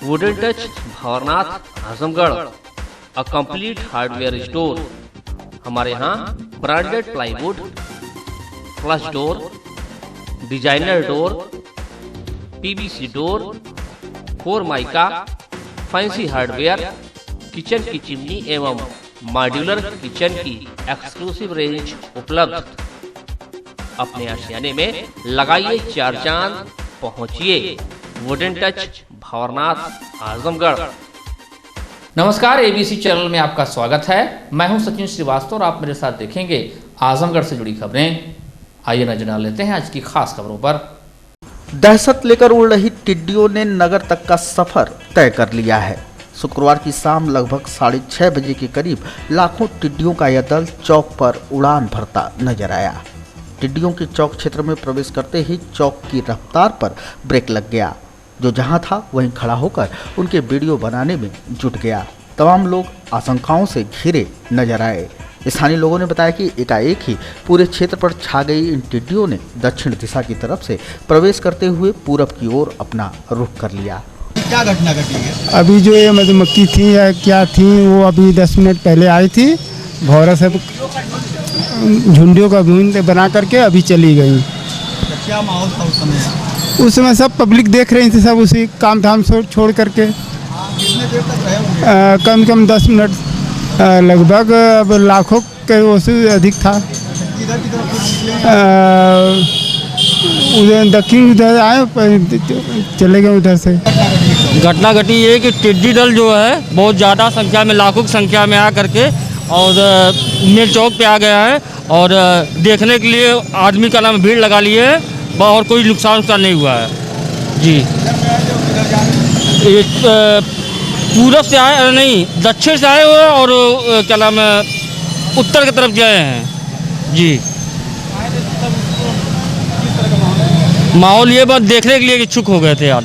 Wooden touch Bhanwarnath Azamgarh, a complete hardware store. हमारे यहाँ branded plywood, flush door, designer door, PVC door, Formica, fancy hardware, kitchen की chimney एवं modular kitchen की exclusive range उपलब्ध। अपने आशियाने में लगाइए चार चांद, पहुंचिए वुडन टच भंवरनाथ आजमगढ़। नमस्कार, एबीसी चैनल में आपका स्वागत है। मैं हूं सचिन श्रीवास्तव और आप मेरे साथ देखेंगे आजमगढ़ से जुड़ी खबरें। आइए नजर डाल लेते हैं आज की खास खबरों पर। दहशत लेकर उड़ रही टिड्डियों ने नगर तक का सफर तय कर लिया है। शुक्रवार की शाम लगभग 6:30 बजे के करीब लाखों टिड्डियों का यह दल चौक पर उड़ान भरता नजर आया। टिड्डियों के चौक क्षेत्र में प्रवेश करते ही चौक की रफ्तार पर ब्रेक लग गया। जो जहां था वहीं खड़ा होकर उनके वीडियो बनाने में जुट गया। तमाम लोग आशंकाओं से घिरे नजर आए। स्थानीय लोगों ने बताया कि एकाएक ही पूरे क्षेत्र पर छा गई इन टिड्डियों ने दक्षिण दिशा की तरफ से प्रवेश करते हुए पूरब की ओर अपना रुख कर लिया। क्या घटना घटी है? अभी जो ये मधुमक्खी थी या क्या थी, वो अभी 10 मिनट पहले आई थी। भौरा से झुंडियों का झुंड बना करके अभी चली गई। क्या माहौल था उस समय? उस समय सब पब्लिक देख रही थी, सब उसी काम धाम छोड़ करके। कितने देर तक रहे होंगे? कम से कम 10 मिनट लगभग। अब लाखों के उससे अधिक था। किधर की तरफ निकले? उधर दक्षिण उधर आए, चले गए उधर से। घटना घटी है कि टिड्डी दल जो है बहुत ज़्यादा संख्या में, लाखों की संख्या में आ करके और मेन चौक पे आ गया है और देखने के लिए आदमी का नाम भीड़ लगा लिए है और कोई नुकसान नहीं हुआ है जी। ये पूरब से आए नहीं, दक्षिण से आए हुए और क्या नाम है उत्तर की तरफ गए हैं जी। माहौल ये बात देखने के लिए इच्छुक हो गए थे यार।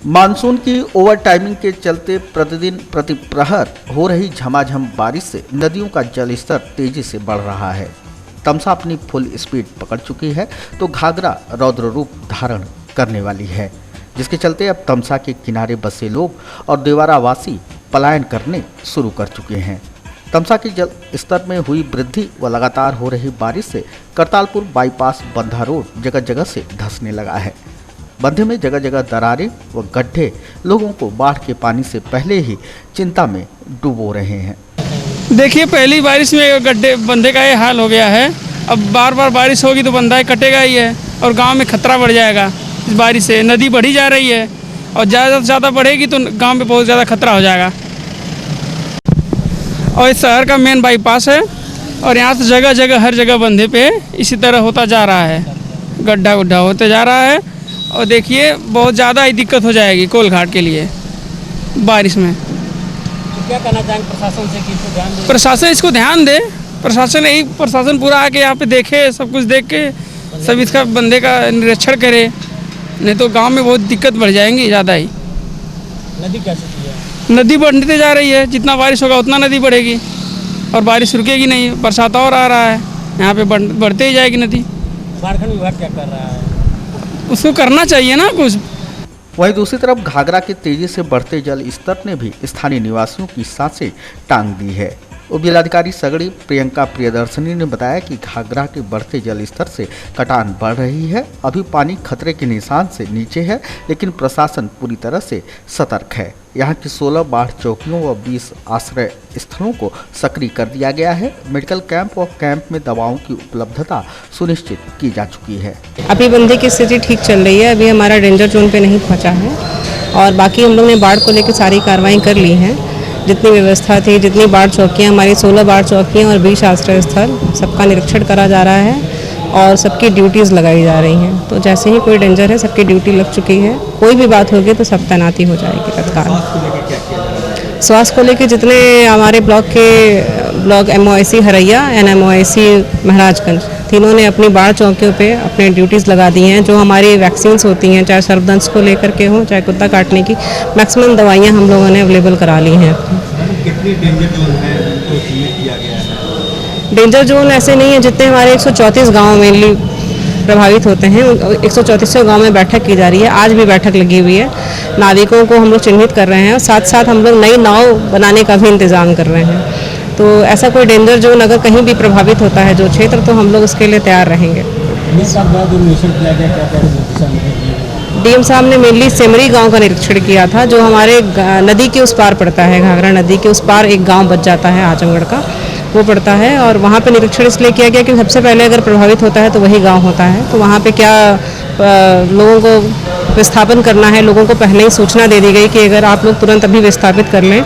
मानसून की ओवर टाइमिंग के चलते प्रतिदिन प्रति प्रहर हो रही झमाझम बारिश से नदियों का जलस्तर तेजी से बढ़ रहा है। तमसा अपनी फुल स्पीड पकड़ चुकी है तो घाघरा रौद्र रूप धारण करने वाली है, जिसके चलते अब तमसा के किनारे बसे लोग और देवारावासी पलायन करने शुरू कर चुके हैं। तमसा के जल स्तर में हुई वृद्धि व लगातार हो रही बारिश से करतालपुर बाईपास बंधा रोड जगह जगह से धंसने लगा है। बंधे में जगह जगह दरारें व गड्ढे लोगों को बाढ़ के पानी से पहले ही चिंता में डुबो रहे हैं। देखिए, पहली बारिश में गड्ढे बंधे का ये हाल हो गया है। अब बार बार बारिश होगी तो बंधा कटेगा ही है और गांव में खतरा बढ़ जाएगा। इस बारिश से नदी बढ़ी जा रही है और ज़्यादा से ज़्यादा बढ़ेगी तो गांव में बहुत ज़्यादा खतरा हो जाएगा। और इस शहर का मेन बाईपास है और यहाँ से जगह जगह हर जगह बंधे पे इसी तरह होता जा रहा है, गड्ढा गुड्ढा होते जा रहा है। और देखिए बहुत ज़्यादा ही दिक्कत हो जाएगी कोलघाट के लिए बारिश में। तो क्या कहना चाहेंगे प्रशासन से कि इसको ध्यान दे? प्रशासन इसको ध्यान दे। प्रशासन पूरा आके यहाँ पे देखे, सब कुछ देख के सब इसका बंदे का निरीक्षण करे, नहीं तो गांव में बहुत दिक्कत बढ़ जाएंगी ज़्यादा ही। नदी क्या स्थिति है? नदी बढ़ती जा रही है, जितना बारिश होगा उतना नदी बढ़ेगी और बारिश रुकेगी नहीं। बरसात और आ रहा है, यहाँ पे बढ़ते ही जाएगी नदी। झारखंड विभाग क्या कर रहा है? उसको करना चाहिए ना कुछ। वहीं दूसरी तरफ घाघरा के तेजी से बढ़ते जल स्तर ने भी स्थानीय निवासियों की सांसें टांग दी है। उप जिलाधिकारी सगड़ी प्रियंका प्रियदर्शनी ने बताया कि घाघरा के बढ़ते जल स्तर से कटान बढ़ रही है। अभी पानी खतरे के निशान से नीचे है, लेकिन प्रशासन पूरी तरह से सतर्क है। यहाँ की 16 बाढ़ चौकियों व 20 आश्रय स्थलों को सक्रिय कर दिया गया है। मेडिकल कैंप और कैंप में दवाओं की उपलब्धता सुनिश्चित की जा चुकी है। अभी बंधे की स्थिति ठीक चल रही है, अभी हमारा डेंजर जोन पे नहीं पहुँचा है और बाकी हम लोग ने बाढ़ को लेकर सारी कार्रवाई कर ली है। जितनी व्यवस्था थी, जितनी बाढ़ चौकियाँ, हमारी 16 बाढ़ चौकियाँ और 20 आश्रय स्थल, सबका निरीक्षण करा जा रहा है और सबकी ड्यूटीज़ लगाई जा रही हैं। तो जैसे ही कोई डेंजर है सबकी ड्यूटी लग चुकी है। कोई भी बात होगी तो सब तैनाती हो जाएगी तत्काल। स्वास्थ्य को लेकर जितने हमारे block MOIC Haraiya, NMOIC Maharajganj तीनों ने अपनी बाढ़ चौकियों पे अपने ड्यूटीज़ लगा दी हैं। जो हमारी वैक्सीन्स होती हैं, चाहे सर्पदंश को लेकर के हो, चाहे कुत्ता काटने की, मैक्सिमम दवाइयाँ हम लोगों ने अवेलेबल करा ली हैं। कितनी डेंजर जोन है उनको चिन्हित किया गया है? डेंजर जोन ऐसे नहीं है, जितने हमारे 134 गाँव मेनली प्रभावित होते हैं, 134 गाँव में बैठक की जा रही है। आज भी बैठक लगी हुई है। नाविकों को हम लोग चिन्हित कर रहे हैं और साथ साथ हम लोग नई नाव बनाने का भी इंतज़ाम कर रहे हैं। तो ऐसा कोई डेंजर जोन अगर कहीं भी प्रभावित होता है जो क्षेत्र, तो हम लोग उसके लिए तैयार रहेंगे। डीएम साहब ने मेनली सेमरी गांव का निरीक्षण किया था, जो हमारे नदी के उस पार पड़ता है। घाघरा नदी के उस पार एक गांव बच जाता है आजमगढ़ का, वो पड़ता है। और वहाँ पे निरीक्षण इसलिए किया गया कि सबसे पहले अगर प्रभावित होता है तो वही गांव होता है। तो वहाँ पे क्या लोगों को विस्थापन करना है, लोगों को पहले ही सूचना दे दी गई कि अगर आप लोग तुरंत अभी विस्थापित कर लें,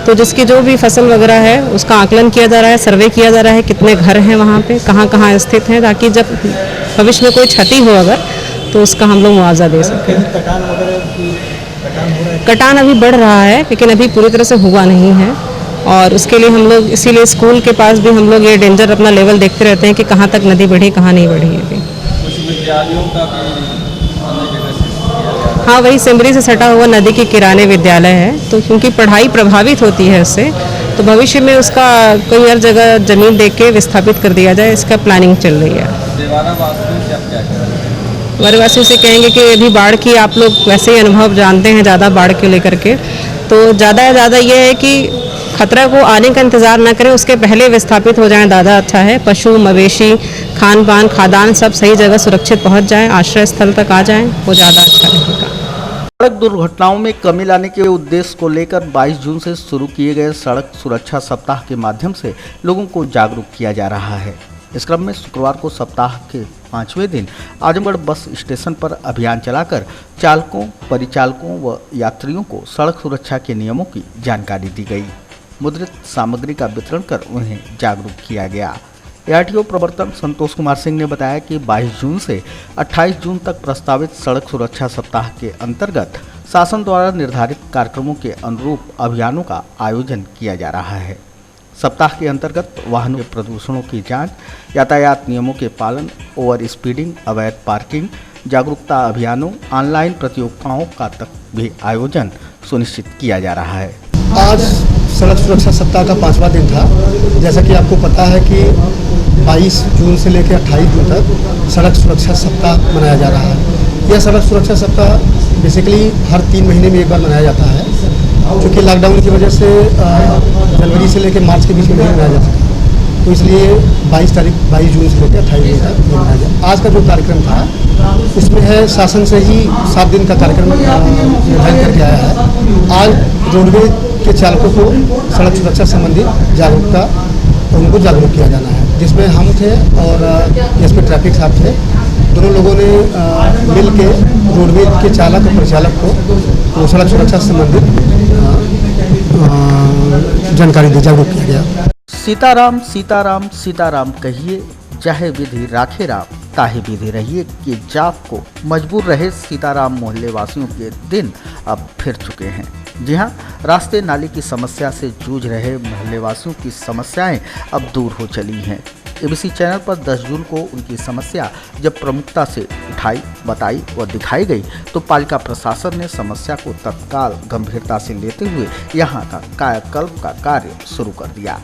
तो जिसकी जो भी फसल वगैरह है उसका आकलन किया जा रहा है, सर्वे किया जा रहा है, कितने घर हैं वहाँ पे, कहाँ कहाँ स्थित हैं, ताकि जब भविष्य में कोई क्षति हो अगर, तो उसका हम लोग मुआवजा दे सकें। कटान अभी बढ़ रहा है, लेकिन अभी पूरी तरह से हुआ नहीं है। और उसके लिए हम लोग इसीलिए स्कूल के पास भी हम लोग ये डेंजर अपना लेवल देखते रहते हैं कि कहाँ तक नदी बढ़ी, कहाँ नहीं बढ़ी है अभी। हाँ, वही सिमरी से सटा हुआ नदी की किराने विद्यालय है। तो क्योंकि पढ़ाई प्रभावित होती है उससे, तो भविष्य में उसका कोई हर जगह ज़मीन देख के विस्थापित कर दिया जाए, इसका प्लानिंग चल रही है। वाराणसी से कहेंगे कि अभी बाढ़ की आप लोग वैसे ही अनुभव जानते हैं ज़्यादा बाढ़ को लेकर के, तो ज़्यादा से ज़्यादा ये है कि खतरा को आने का इंतज़ार ना करें, उसके पहले विस्थापित हो जाएं, ज़्यादा अच्छा है। पशु मवेशी, खान पान, खाद्यान्न सब सही जगह सुरक्षित पहुंच जाएं, आश्रय स्थल तक आ जाएं, वो ज़्यादा अच्छा रहेगा। सड़क दुर्घटनाओं में कमी लाने के उद्देश्य को लेकर 22 जून से शुरू किए गए सड़क सुरक्षा सप्ताह के माध्यम से लोगों को जागरूक किया जा रहा है। इस क्रम में शुक्रवार को सप्ताह के 5वें दिन आजमगढ़ बस स्टेशन पर अभियान चलाकर चालकों, परिचालकों व यात्रियों को सड़क सुरक्षा के नियमों की जानकारी दी गई। मुद्रित सामग्री का वितरण कर उन्हें जागरूक किया गया। ARTO प्रवर्तन संतोष कुमार सिंह ने बताया कि 22 जून से 28 जून तक प्रस्तावित सड़क सुरक्षा सप्ताह के अंतर्गत शासन द्वारा निर्धारित कार्यक्रमों के अनुरूप अभियानों का आयोजन किया जा रहा है। सप्ताह के अंतर्गत वाहनों के प्रदूषणों की जांच, यातायात नियमों के पालन, ओवर स्पीडिंग, अवैध पार्किंग, जागरूकता अभियानों, ऑनलाइन प्रतियोगिताओं का तक भी आयोजन सुनिश्चित किया जा रहा है। आज सड़क सुरक्षा सप्ताह का 5वां दिन था। जैसा कि आपको पता है कि 22 जून से लेकर 28 जून तक सड़क सुरक्षा सप्ताह मनाया जा रहा है। यह सड़क सुरक्षा सप्ताह बेसिकली हर 3 महीने में एक बार मनाया जाता है। क्योंकि लॉकडाउन की वजह से जनवरी से लेकर मार्च के बीच में नहीं मनाया जा सका, तो इसलिए 22 जून से लेकर 28 जून तक मनाया जाए। आज का जो कार्यक्रम था उसमें है शासन से ही 7 दिन का कार्यक्रम निर्धारित करके आया है। आज रोडवेज के चालकों को सड़क सुरक्षा संबंधी जागरूकता, उनको जागरूक किया जाना है, जिसमें हम थे और इसमें ट्रैफिक साहब थे। दोनों लोगों ने मिल के रोडवेज के चालक और परिचालक को सड़क सुरक्षा संबंधित जानकारी दी, जागरूक किया गया। सीताराम सीताराम सीताराम कहिए, चाहे विधि राखे राम, ताहि विधि रहिए कि जाप को मजबूर रहे सीताराम मोहल्ले वासियों के दिन अब फिर चुके हैं। जी हां, रास्ते नाली की समस्या से जूझ रहे मोहल्ले वासियों की समस्याएं अब दूर हो चली हैं। ABC चैनल पर 10 जून को उनकी समस्या जब प्रमुखता से उठाई, बताई व दिखाई गई, तो पालिका प्रशासन ने समस्या को तत्काल गंभीरता से लेते हुए यहां का कायाकल्प का कार्य शुरू कर दिया।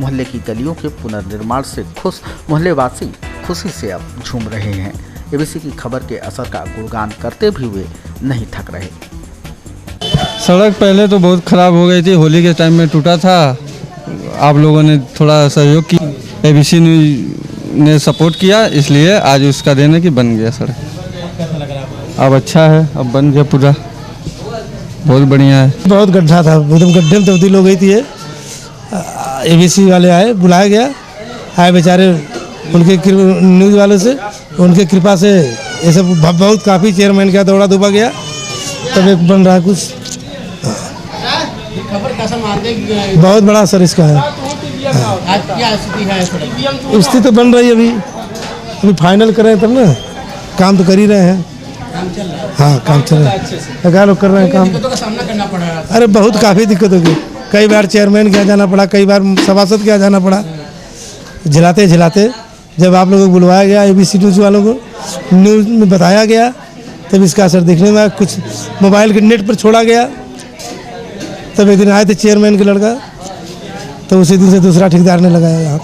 मोहल्ले की गलियों के पुनर्निर्माण से खुश मोहल्ले वासी खुशी से अब झूम रहे हैं। ABC की खबर के असर का गुणगान करते भी हुए नहीं थक रहे। सड़क पहले तो बहुत ख़राब हो गई थी, होली के टाइम में टूटा था। आप लोगों ने थोड़ा सहयोग किया, ABC ने सपोर्ट किया, इसलिए आज उसका देन है कि बन गया सड़क। अब अच्छा है, अब बन गया पूरा, बहुत बढ़िया है। बहुत गड्ढा था, एकदम गड्ढे में तब्दील हो गई थी। ABC वाले आए, बुलाया गया, आए बेचारे, उनके न्यूज़ वालों से, उनके कृपा से ये सब बहुत काफ़ी चेयरमैन का दौड़ा दुबा गया, तब एक बन रहा कुछ। बहुत बड़ा असर इसका है। स्थिति तो बन रही है, अभी फाइनल कर रहे हैं तब ना, काम तो कर ही रहे हैं। हाँ, काम चल रहा है, क्या लोग कर रहे हैं काम। दिक्कतों का सामना करना पड़ा है। अरे बहुत काफ़ी दिक्कत होगी, कई बार चेयरमैन के यहाँ जाना पड़ा, कई बार सभासद के यहाँ जाना पड़ा, झिलाते जब आप लोगों को बुलवाया गया ABC न्यूज़ वालों को, न्यूज़ में बताया गया, तब इसका असर देखने में कुछ मोबाइल के नेट पर छोड़ा गया। तब एक दिन आए थे चेयरमैन के लड़का, तो उसी दिन से दूसरा ठेकेदार ने लगाया यहाँ।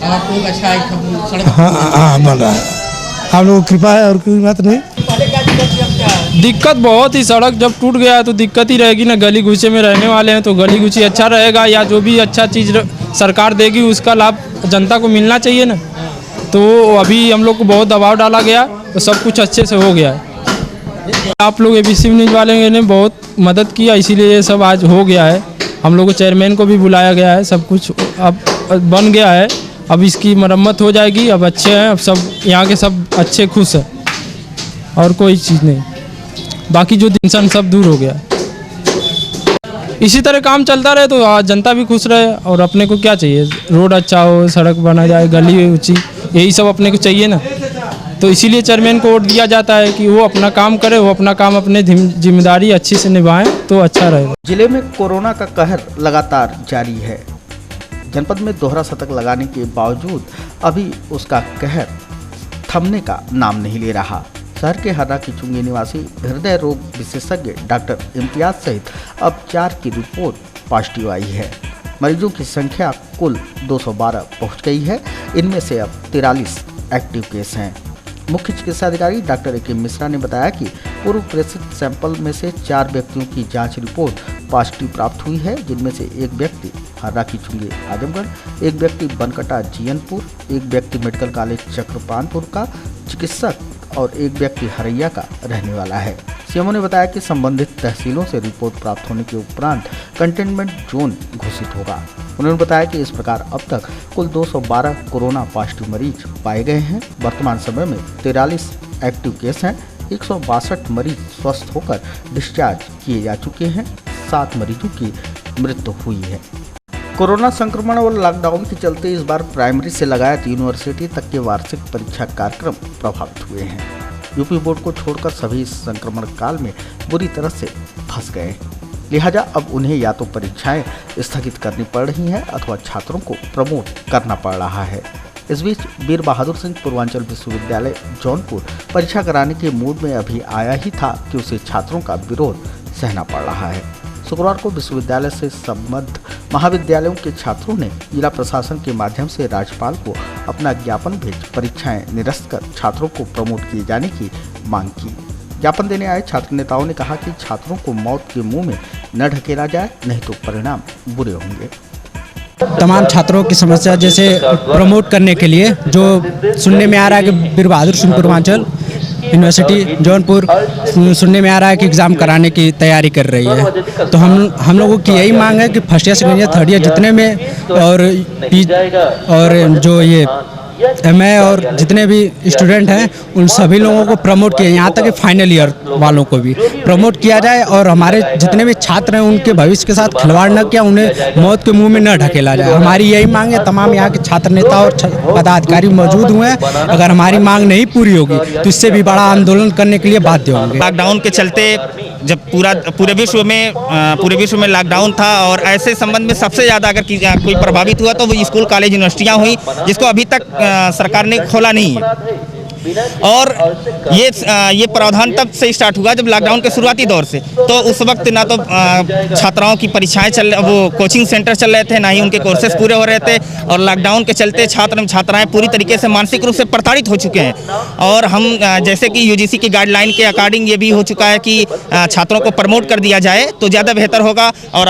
आपको अच्छा है सड़क? हाँ बन रहा है, आप लोगों की कृपा है और कोई बात नहीं। दिक्कत बहुत ही, सड़क जब टूट गया तो दिक्कत ही रहेगी ना। गली गुचे में रहने वाले हैं तो गली गुची अच्छा रहेगा, या जो भी अच्छा चीज़ सरकार देगी उसका लाभ जनता को मिलना चाहिए ना। तो अभी हम लोग को बहुत दबाव डाला गया तो सब कुछ अच्छे से हो गया है। आप लोग ABC न्यूज़ वाले ने बहुत मदद किया, इसीलिए ये सब आज हो गया है। हम लोग को चेयरमैन को भी बुलाया गया है, सब कुछ अब बन गया है। अब इसकी मरम्मत हो जाएगी, अब अच्छे हैं, अब सब यहाँ के सब अच्छे खुश हैं और कोई चीज़ नहीं। बाकी जो टेंशन सब दूर हो गया। इसी तरह काम चलता रहे तो जनता भी खुश रहे, और अपने को क्या चाहिए, रोड अच्छा हो, सड़क बना जाए, गली ऊँची, यही सब अपने को चाहिए ना। तो इसीलिए चेयरमैन को वोट दिया जाता है कि वो अपना काम करे, वो अपना काम अपने जिम्मेदारी अच्छी से निभाएं तो अच्छा रहेगा। जिले में कोरोना का कहर लगातार जारी है। जनपद में दोहरा शतक लगाने के बावजूद अभी उसका कहर थमने का नाम नहीं ले रहा। शहर के हर्रा की चुंगी निवासी हृदय रोग विशेषज्ञ डॉक्टर इम्तियाज सहित अब 4 की रिपोर्ट पॉजिटिव आई है। मरीजों की संख्या कुल 212 पहुंच गई है। इनमें से अब 43 एक्टिव केस हैं। मुख्य चिकित्सा अधिकारी डॉक्टर AK मिश्रा ने बताया कि पूर्व प्रेषित सैंपल में से 4 व्यक्तियों की जांच रिपोर्ट पॉजिटिव प्राप्त हुई है, जिनमें से एक व्यक्ति हर्रा की चुंगी आजमगढ़, एक व्यक्ति बनकटा जीयनपुर, एक व्यक्ति मेडिकल कॉलेज चक्रपानपुर का चिकित्सक और एक व्यक्ति हरैया का रहने वाला है। सीएमओ ने बताया कि संबंधित तहसीलों से रिपोर्ट प्राप्त होने के उपरांत कंटेनमेंट जोन घोषित होगा। उन्होंने बताया कि इस प्रकार अब तक कुल 212 कोरोना पॉजिटिव मरीज पाए गए हैं। वर्तमान समय में 43 एक्टिव केस हैं। 162 मरीज स्वस्थ होकर डिस्चार्ज किए जा चुके हैं। 7 मरीजों की मृत्यु हुई है। कोरोना संक्रमण और लॉकडाउन के चलते इस बार प्राइमरी से लगायत यूनिवर्सिटी तक के वार्षिक परीक्षा कार्यक्रम प्रभावित हुए हैं। यूपी बोर्ड को छोड़कर सभी इस संक्रमण काल में बुरी तरह से फंस गए, लिहाजा अब उन्हें या तो परीक्षाएं स्थगित करनी पड़ रही हैं अथवा छात्रों को प्रमोट करना पड़ रहा है। इस बीच वीर बहादुर सिंह पूर्वांचल विश्वविद्यालय जौनपुर परीक्षा कराने के मूड में अभी आया ही था कि उसे छात्रों का विरोध सहना पड़ रहा है। शुक्रवार को विश्वविद्यालय से संबद्ध महाविद्यालयों के छात्रों ने जिला प्रशासन के माध्यम से राज्यपाल को अपना ज्ञापन भेज परीक्षाएं निरस्त कर छात्रों को प्रमोट किए जाने की मांग की। ज्ञापन देने आए छात्र नेताओं ने कहा कि छात्रों को मौत के मुंह में न ढकेला जाए, नहीं तो परिणाम बुरे होंगे। तमाम छात्रों की समस्या जैसे प्रमोट करने के लिए जो सुनने में आ रहा है कि वीर बहादुर सिंह पूर्वांचल यूनिवर्सिटी जौनपुर सुनने में आ रहा है कि एग्ज़ाम कराने की तैयारी कर रही है, तो हम लोगों की यही मांग है कि first year second year third year जितने में और जो ये MA और जितने भी स्टूडेंट हैं उन सभी लोगों को प्रमोट किया, यहाँ तक कि फाइनल ईयर वालों को भी प्रमोट किया जाए और हमारे जितने भी छात्र हैं उनके भविष्य के साथ खिलवाड़ न किया, उन्हें मौत के मुंह में न ढकेला जाए। हमारी यही मांग है। तमाम यहाँ के छात्र नेता और पदाधिकारी मौजूद हुए हैं। अगर हमारी मांग नहीं पूरी होगी तो इससे भी बड़ा आंदोलन करने के लिए बाध्य होंगे। लॉकडाउन के चलते जब पूरे विश्व में लॉकडाउन था और ऐसे संबंध में सबसे ज़्यादा अगर कोई प्रभावित हुआ तो वो स्कूल कॉलेज यूनिवर्सिटियाँ हुई, जिसको अभी तक सरकार ने खोला नहीं है। और ये प्रावधान तब से स्टार्ट हुआ जब लॉकडाउन के शुरुआती दौर से, तो उस वक्त ना तो छात्राओं की परीक्षाएं वो कोचिंग सेंटर चल रहे थे, ना ही उनके कोर्सेज पूरे हो रहे थे, और लॉकडाउन के चलते छात्र छात्राएं पूरी तरीके से मानसिक रूप से प्रताड़ित हो चुके हैं। और हम जैसे कि UGC की गाइडलाइन के अकॉर्डिंग ये भी हो चुका है कि छात्रों को प्रमोट कर दिया जाए तो ज़्यादा बेहतर होगा। और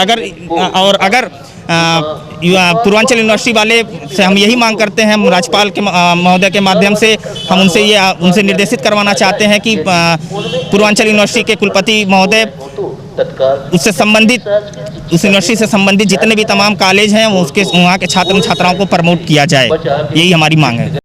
अगर पूर्वांचल यूनिवर्सिटी वाले से हम यही मांग करते हैं, राज्यपाल के महोदय के माध्यम से हम उनसे निर्देशित करवाना चाहते हैं कि पूर्वांचल यूनिवर्सिटी के कुलपति महोदय उस यूनिवर्सिटी से संबंधित जितने भी तमाम कॉलेज हैं वहाँ के छात्र छात्राओं को प्रमोट किया जाए, यही हमारी मांग है।